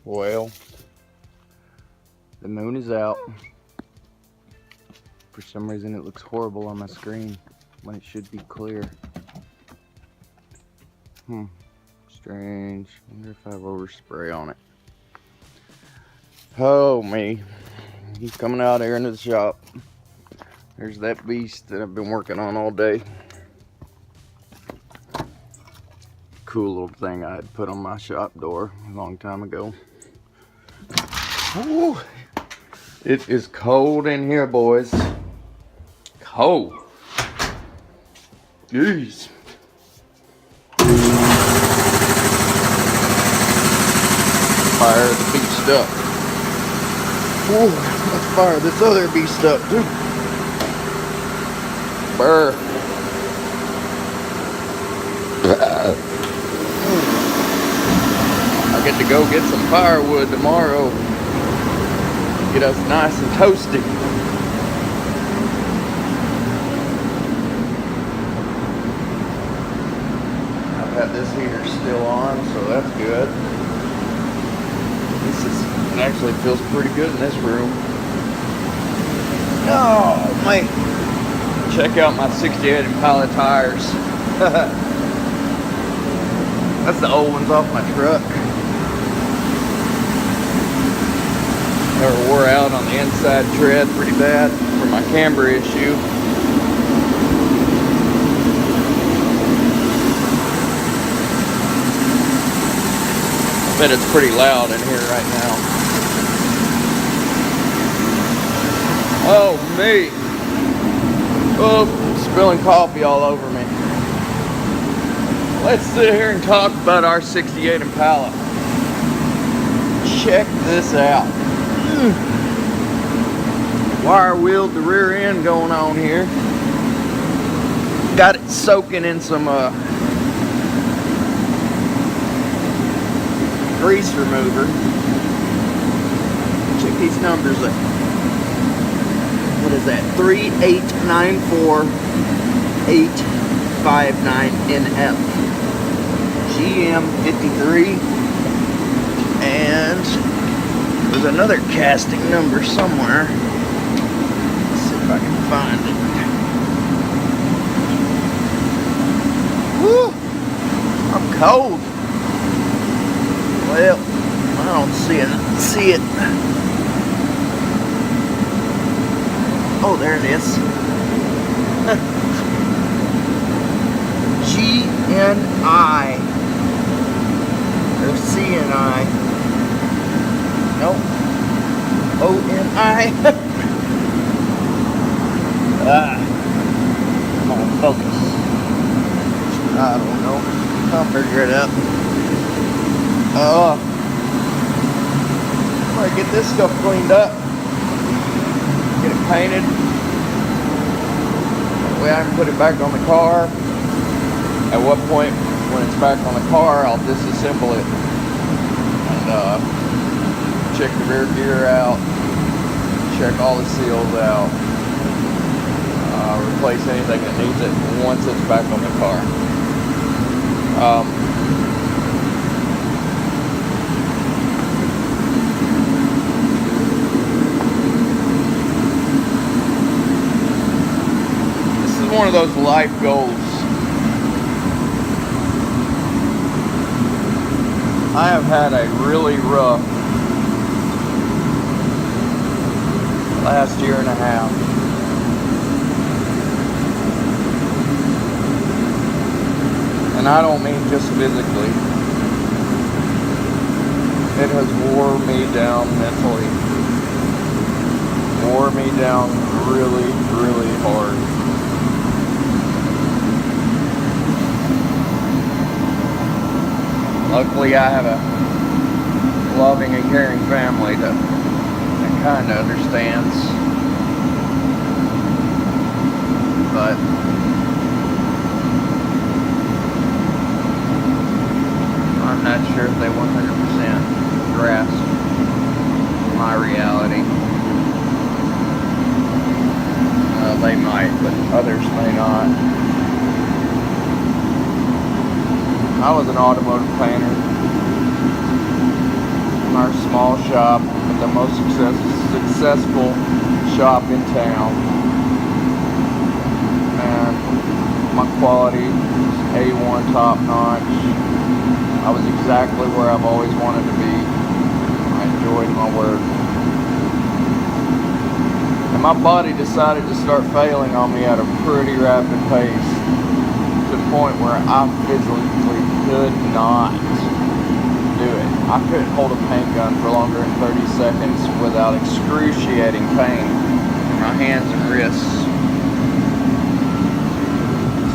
Well, the moon is out. For some reason it looks horrible on my screen when it should be clear. Strange. I wonder if I have overspray on it. Oh me. He's coming out here into the shop. There's that beast that I've been working on all day. Cool little thing I had put on my shop door a long time ago. Ooh, it is cold in here, boys. Cold. Jeez. Fire the beast up. Ooh, let's fire this other beast up too. Burr. I get to go get some firewood tomorrow. Get us nice and toasty. I've had this heater still on, so that's good. It actually feels pretty good in this room. Oh, man. Check out my 68 Impala tires. That's the old ones off my truck. They were wore out on the inside tread pretty bad for my camber issue. I bet it's pretty loud in here right now. Oh, me. Oh, spilling coffee all over me. Let's sit here and talk about our 68 Impala. Check this out. Wire wheeled the rear end going on here. Got it soaking in some grease remover. Check these numbers out. What is that? 3894859NF. GM53. And there's another casting number somewhere. Let's see if I can find it. Woo! I'm cold. Well, I don't see it. Oh, there it is. GNI. Or CNI. Nope. ONI. Come on, focus. I don't know. I'll figure it out. I'm gonna get this stuff cleaned up. Get it painted. That way I can put it back on the car. At what point, when it's back on the car, I'll disassemble it. And check the rear gear out. Check all the seals out. Replace anything that needs it once it's back on the car. This is one of those life goals. I have had a really rough last year and a half. And I don't mean just physically. It has wore me down mentally. Wore me down really, really hard. Luckily, I have a loving and caring family that kind of understands. But I'm not sure if they 100% grasp my reality. They might, but others may not. I was an automotive painter. Our small shop at the most successful shop in town, and my quality is A1, top notch. I was exactly where I've always wanted to be. I enjoyed my work. And my body decided to start failing on me at a pretty rapid pace, to the point where I physically could not do it. I couldn't hold a paint gun for longer than 30 seconds without excruciating pain in my hands and wrists.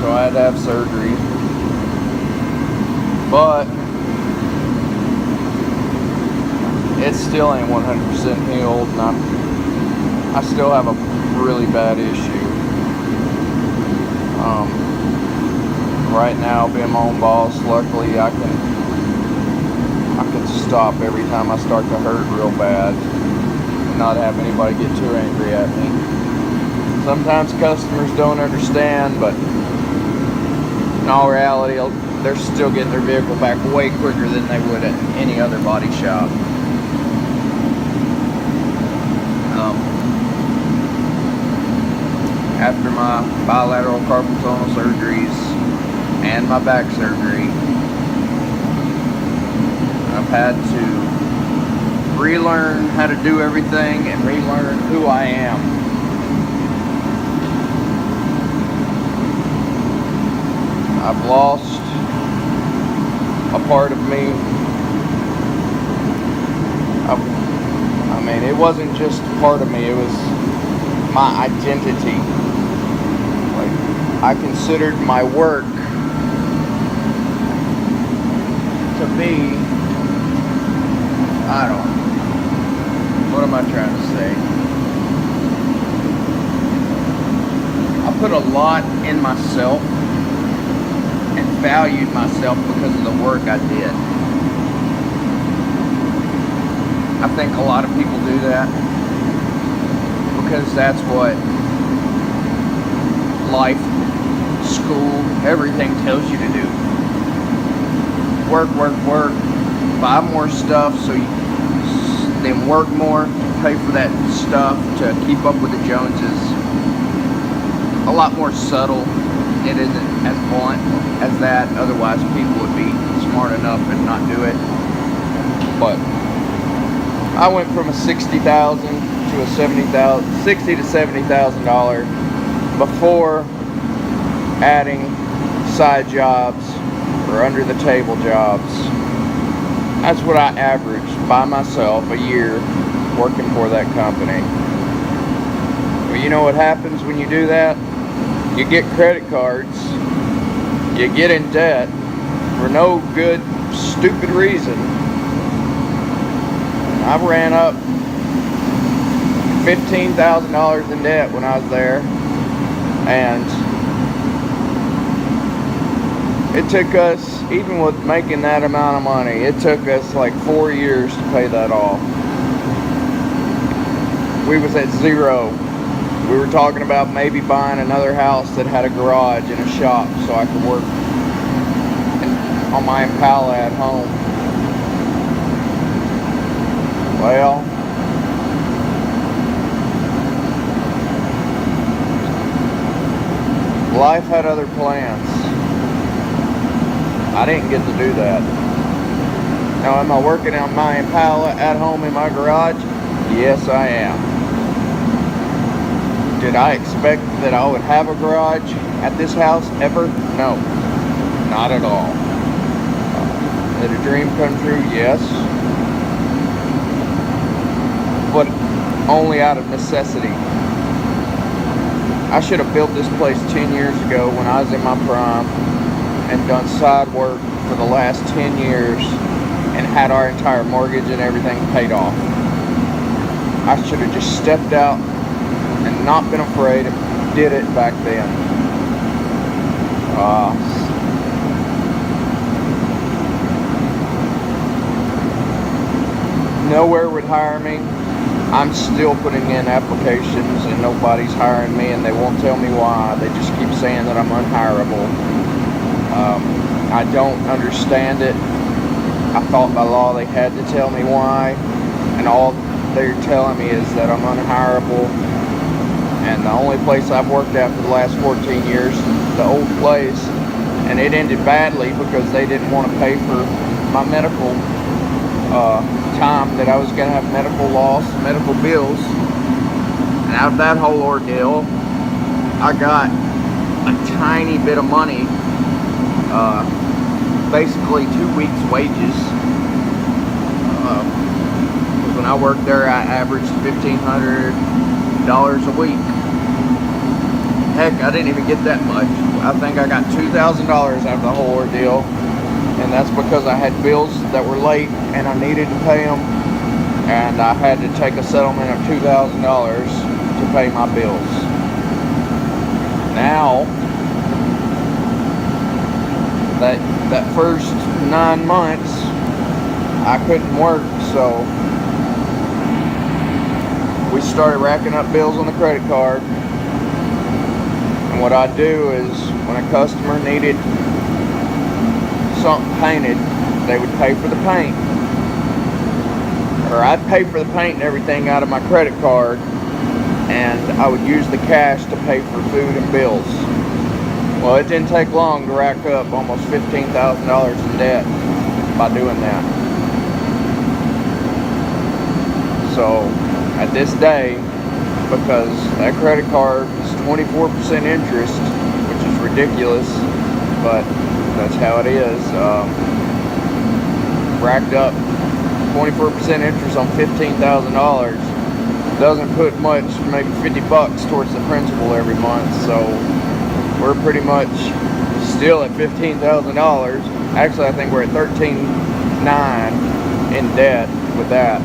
So I had to have surgery. But it still ain't 100% healed, and I still have a really bad issue. Right now, being my own boss, luckily I can stop every time I start to hurt real bad, and not have anybody get too angry at me. Sometimes customers don't understand, but in all reality, they're still getting their vehicle back way quicker than they would at any other body shop. After my bilateral carpal tunnel surgeries and my back surgery, I've had to relearn how to do everything and relearn who I am. I've lost a part of me. I mean, it wasn't just part of me, it was my identity. Like, I considered my work to be, I don't know, what am I trying to say? I put a lot in myself and valued myself because of the work I did. I think a lot of people do that because that's what life, school, everything tells you to do. Work, work, work, buy more stuff so you then work more, pay for that stuff to keep up with the Joneses. A lot more subtle. It isn't as blunt as that, otherwise people would be smart enough and not do it. But I went from a $60,000 to a $60,000 to $70,000 before adding side jobs or under the table jobs. That's what I averaged by myself a year working for that company. Well, you know what happens when you do that? You get credit cards, you get in debt for no good, stupid reason. I ran up $15,000 in debt when I was there, and it took us, even with making that amount of money, it took us like 4 years to pay that off. We was at zero. We were talking about maybe buying another house that had a garage and a shop so I could work on my Impala at home. Well, life had other plans. I didn't get to do that. Now, am I working on my Impala at home in my garage? Yes, I am. Did I expect that I would have a garage at this house ever? No, not at all. Did a dream come true? Yes. But only out of necessity. I should have built this place 10 years ago when I was in my prime and done side work for the last 10 years and had our entire mortgage and everything paid off. I should have just stepped out and not been afraid and did it back then. Nowhere would hire me. I'm still putting in applications and nobody's hiring me, and they won't tell me why. They just keep saying that I'm unhireable. I don't understand it. I thought by law they had to tell me why. and all they're telling me is that I'm unhireable. And the only place I've worked at for the last 14 years, the old place, and it ended badly because they didn't want to pay for my medical time, that I was going to have medical loss, medical bills. And out of that whole ordeal, I got a tiny bit of money, basically 2 weeks' wages. When I worked there, I averaged $1,500 a week. Heck, I didn't even get that much. I think I got $2,000 out of the whole ordeal, and that's because I had bills that were late and I needed to pay them, and I had to take a settlement of $2,000 to pay my bills. Now, that first 9 months, I couldn't work, so we started racking up bills on the credit card. And what I'd do is, when a customer needed something painted, they would pay for the paint. Or I'd pay for the paint and everything out of my credit card, and I would use the cash to pay for food and bills. Well, it didn't take long to rack up almost $15,000 in debt by doing that. So, at this day, because that credit card is 24% interest, which is ridiculous, but that's how it is. Racked up 24% interest on $15,000 doesn't put much, maybe $50 towards the principal every month. So we're pretty much still at $15,000. Actually, I think we're at $13,900 in debt with that.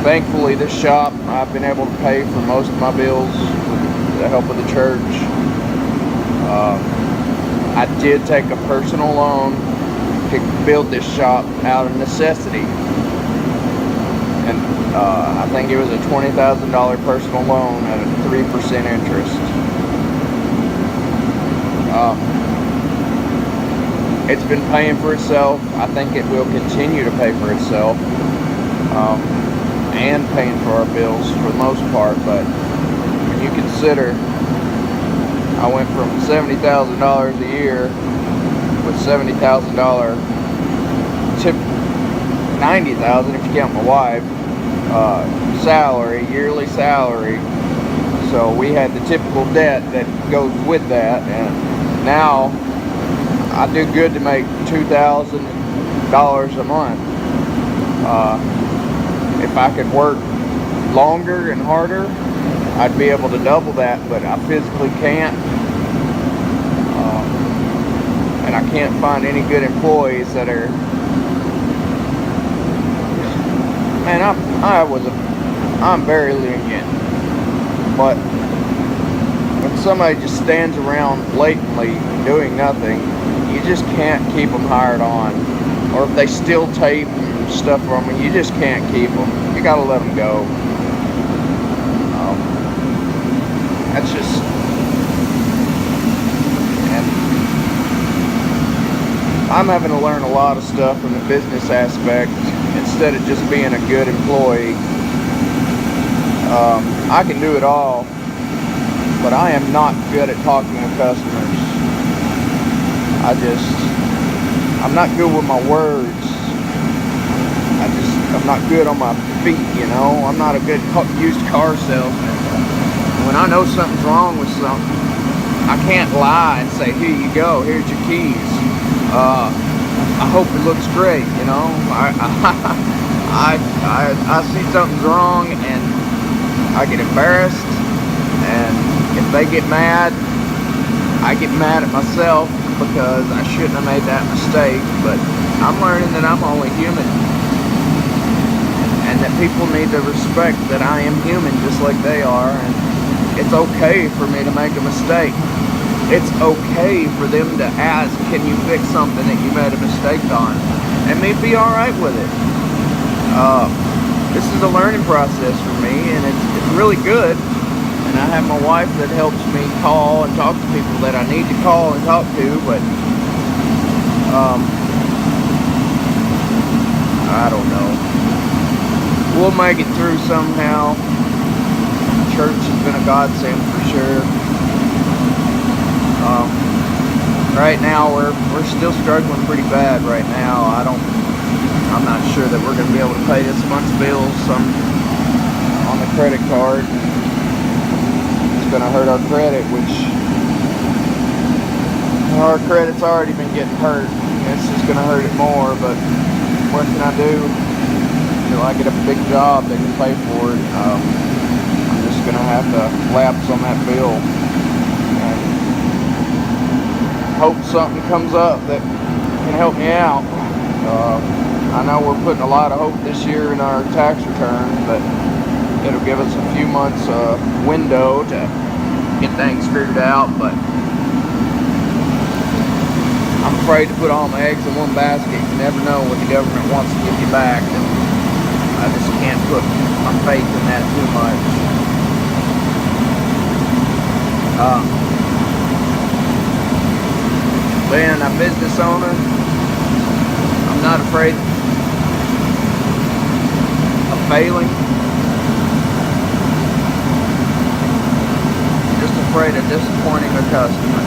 Thankfully, this shop, I've been able to pay for most of my bills with the help of the church. I did take a personal loan to build this shop out of necessity. And I think it was a $20,000 personal loan at a 3% interest. It's been paying for itself. I think it will continue to pay for itself. And paying for our bills for the most part, but when you consider I went from $70,000 a year with $70,000 tip, $90,000 if you count my wife, salary, yearly salary. So we had the typical debt that goes with that, and now I do good to make $2,000 a month. If I could work longer and harder, I'd be able to double that, but I physically can't. And I can't find any good employees that are... Man, I'm very lenient. But when somebody just stands around blatantly doing nothing, you just can't keep them hired on. Or if they steal tape and stuff from me, you just can't keep them. You gotta let them go. That's just... And I'm having to learn a lot of stuff from the business aspect instead of just being a good employee. I can do it all, but I am not good at talking with customers. I'm not good with my words. I'm not good on my feet, you know. I'm not a good used car salesman. When I know something's wrong with something, I can't lie and say, here you go, here's your keys. I hope it looks great, you know. I see something's wrong and I get embarrassed, and if they get mad, I get mad at myself because I shouldn't have made that mistake. But I'm learning that I'm only human, and that people need to respect that I am human just like they are, and it's okay for me to make a mistake. It's okay for them to ask, can you fix something that you made a mistake on, and me be alright with it. This is a learning process for me, and it's really good. And I have my wife that helps me call and talk to people that I need to call and talk to, but I don't know. we'll make it through somehow. Church has been a godsend for sure. Right now we're still struggling pretty bad right now. I'm not sure that we're gonna be able to pay this month's bills on the credit card. It's gonna hurt our credit, which our credit's already been getting hurt. It's just gonna hurt it more, but what can I do? Until I get a big job that can pay for it, I'm just gonna have to lapse on that bill and hope something comes up that can help me out. I know we're putting a lot of hope this year in our tax return, but it'll give us a few months window to get things figured out. But I'm afraid to put all my eggs in one basket. You never know what the government wants to give you back, and I just can't put my faith in that too much. Being a business owner, I'm not afraid of failing. I'm just afraid of disappointing a customer.